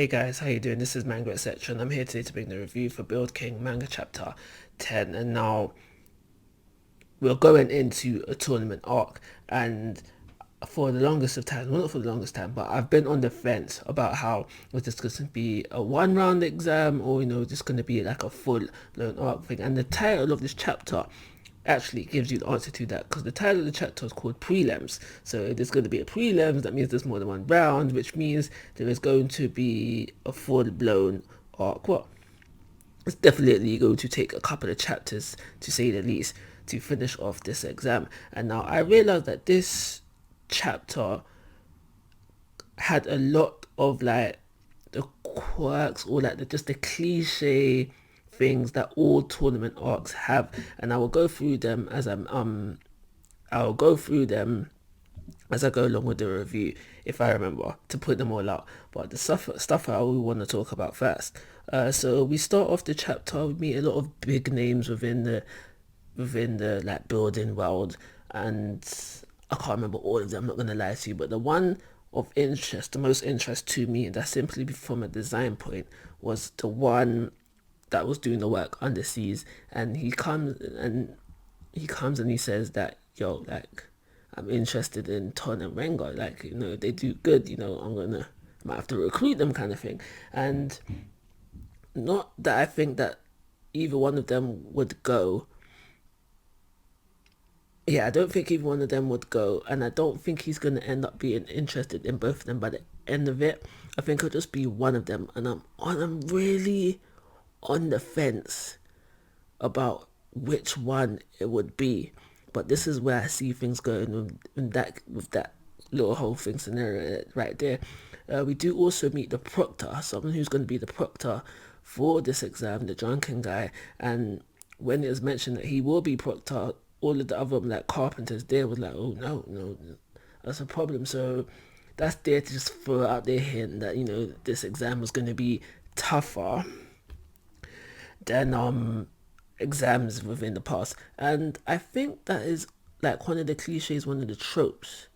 Hey guys, how you doing? This is Manga etc. and I'm here today to bring the review for Build King Manga Chapter 10. And now we're going into a tournament arc, and for the longest of time, well, not for the longest time, but I've been on the fence about how was this going to be a one round exam, or just going to be like a full blown arc thing. And the title of this chapter actually gives you the answer to that, because the title of the chapter is called Prelims. So there's going to be a prelims, that means there's more than one round, which means there is going to be a full blown arc. Well, it's definitely going to take a couple of chapters, to say the least, to finish off this exam. And now I realized that this chapter had a lot of like the quirks, or like just the cliche things that all tournament arcs have, and I will go through them as I'll go through them as I go along with the review, if I remember to put them all out. But the stuff I will want to talk about first. So we start off the chapter. We meet a lot of big names within the like building world, and I can't remember all of them. I'm not gonna lie to you, but the one of interest, the most interest to me, and that's simply from a design point, was the one that was doing the work underseas, and he comes and he says that, yo, like, I'm interested in Ton and Rengar, like, they do good, might have to recruit them, kind of thing. And not that I think that either one of them would go. Yeah, I don't think either one of them would go, and I don't think he's going to end up being interested in both of them by the end of it. I think it'll just be one of them, and I'm really on the fence about which one it would be. But this is where I see things going with that little whole thing scenario right there. We do also meet the proctor, someone who's going to be the proctor for this exam, the drunken guy. And when it was mentioned that he will be proctor, all of the other like carpenters there was like, oh no, no, that's a problem. So that's there to just throw out their hint that this exam was going to be tougher than exams within the past. And I think that is like one of the cliches, one of the tropes,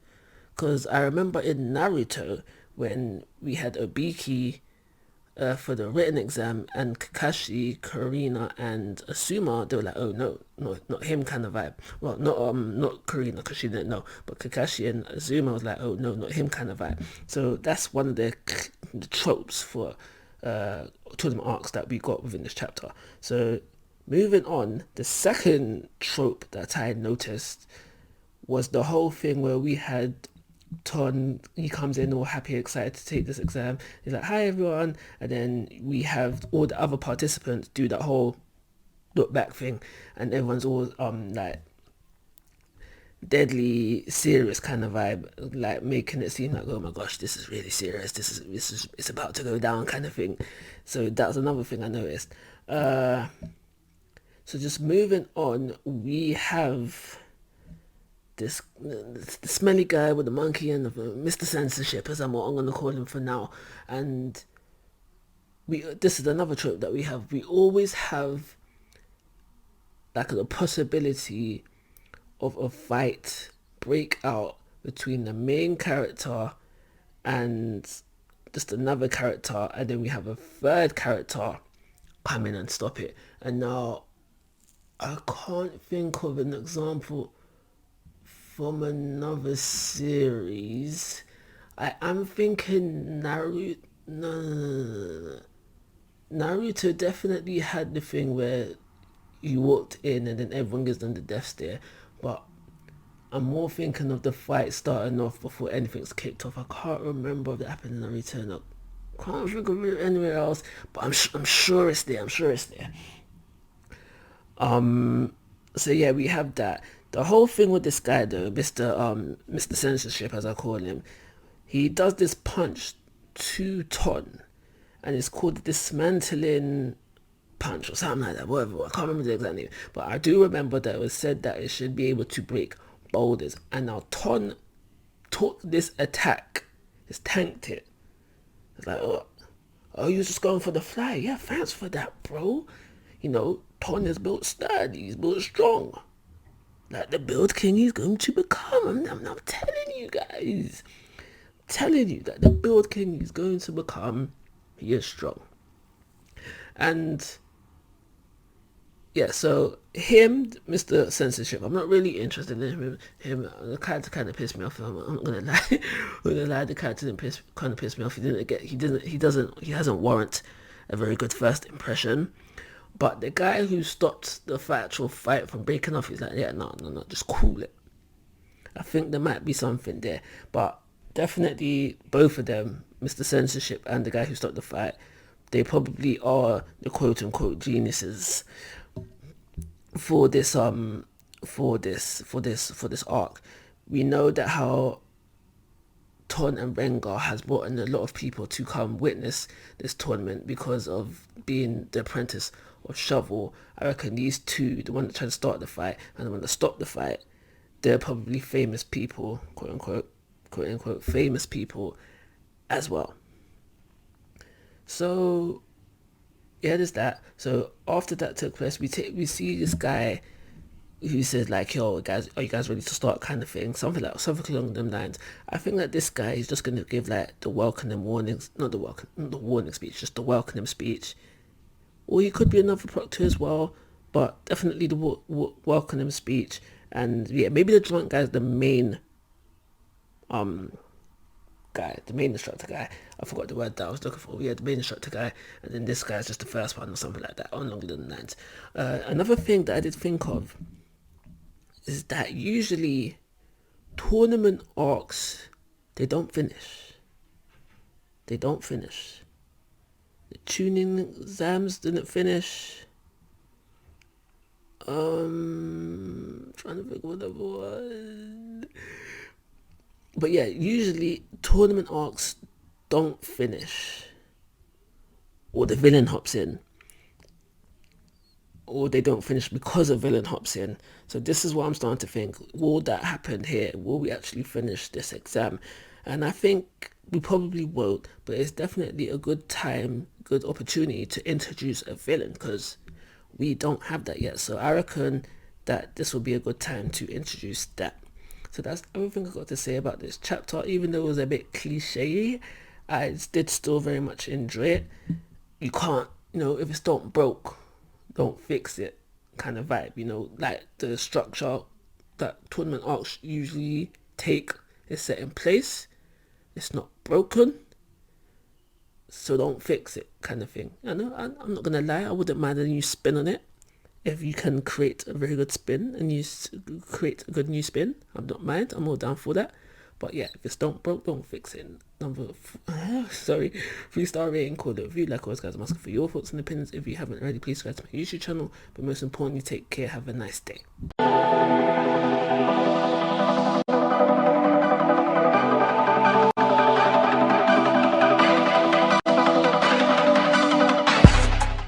because I remember in Naruto when we had Obiki for the written exam, and Kakashi, Karina, and Asuma, they were like, oh no, no, not him, kind of vibe. Well, not Karina, because she didn't know, but Kakashi and Asuma was like, oh no, not him, kind of vibe. So that's one of the tropes for tournament arcs that we got within this chapter. So moving on, the second trope that I noticed was the whole thing where we had Ton, he comes in all happy, excited to take this exam. He's like, hi everyone. And then we have all the other participants do that whole look back thing, and everyone's all like deadly serious kind of vibe, like making it seem like, oh my gosh, this is really serious, this is it's about to go down, kind of thing. So that was another thing I noticed. So just moving on, we have this the smelly guy with the monkey and Mr. Censorship, as I'm going to call him for now. And this is another trope that we have. We always have like the possibility of a fight break out between the main character and just another character, and then we have a third character come in and stop it. And now I can't think of an example from another series. I am thinking Naruto. No. Naruto definitely had the thing where you walked in and then everyone gives them the death stare. But I'm more thinking of the fight starting off before anything's kicked off. I can't remember if that happened in Naruto. And I can't think of it anywhere else. But I'm sure it's there. I'm sure it's there. So yeah, we have that. The whole thing with this guy though, Mr. Censorship, as I call him, he does this punch to Ton, and it's called the dismantling punch or something like that. Whatever, I can't remember the exact name, but I do remember that it was said that it should be able to break boulders. And now Ton took this attack, just tanked it. It's like, oh, you're just going for the fly. Yeah, thanks for that, bro. Ton is built sturdy, he's built strong. Like the build king he's going to become. I'm telling you guys. Telling you that the build king he's going to become. He is strong. And yeah, so him, Mr. Censorship, I'm not really interested in him. The character kind of pissed me off. I'm not gonna lie. I'm gonna lie. The character kind of pissed me off. He hasn't warrant a very good first impression. But the guy who stopped the actual fight from breaking off, he's like, yeah, no, just cool it. I think there might be something there, but definitely both of them, Mr. Censorship and the guy who stopped the fight, they probably are the quote unquote geniuses for this arc. We know that how Ton and Rengar has brought in a lot of people to come witness this tournament because of being the apprentice of Shovel. I reckon these two, the one that tried to start the fight and the one that stopped the fight, they're probably famous people, quote unquote, famous people as well. So yeah, there's that. So after that took place, we see this guy who says like, "Yo, guys, are you guys ready to start?" kind of thing, something along them lines. I think that this guy is just gonna give like the welcoming warnings, not the warning speech, just the welcoming speech. Or he could be another proctor as well, but definitely the welcoming speech. And yeah, maybe the drunk guy's the main guy, the main instructor guy. I forgot the word that I was looking for. Yeah, the main instructor guy, and then this guy's just the first one or something like that, along the lines. Another thing that I did think of is that usually tournament arcs, they don't finish. They don't finish. The tuning exams didn't finish. Trying to think what that was. But yeah, usually tournament arcs don't finish. Or the villain hops in. Or they don't finish because a villain hops in. So this is what I'm starting to think. Will that happen here? Will we actually finish this exam? And I think we probably won't, but it's definitely a good time, good opportunity to introduce a villain because we don't have that yet. So I reckon that this will be a good time to introduce that. So that's everything I got to say about this chapter. Even though it was a bit cliche, I did still very much enjoy it. You can't, if it's not broke, don't fix it kind of vibe, like the structure that tournament arcs usually take is set in place. It's not broken, so don't fix it kind of thing. I'm not gonna lie, I wouldn't mind a new spin on it. If you can create a very good spin and you create a good new spin, I'm not mind, I'm all down for that. But yeah, if it's don't broke, don't fix it. Sorry, 3-star rating, call it a review. Like always, guys, I'm asking for your thoughts and opinions. If you haven't already, please subscribe to my YouTube channel. But most importantly, take care. Have a nice day.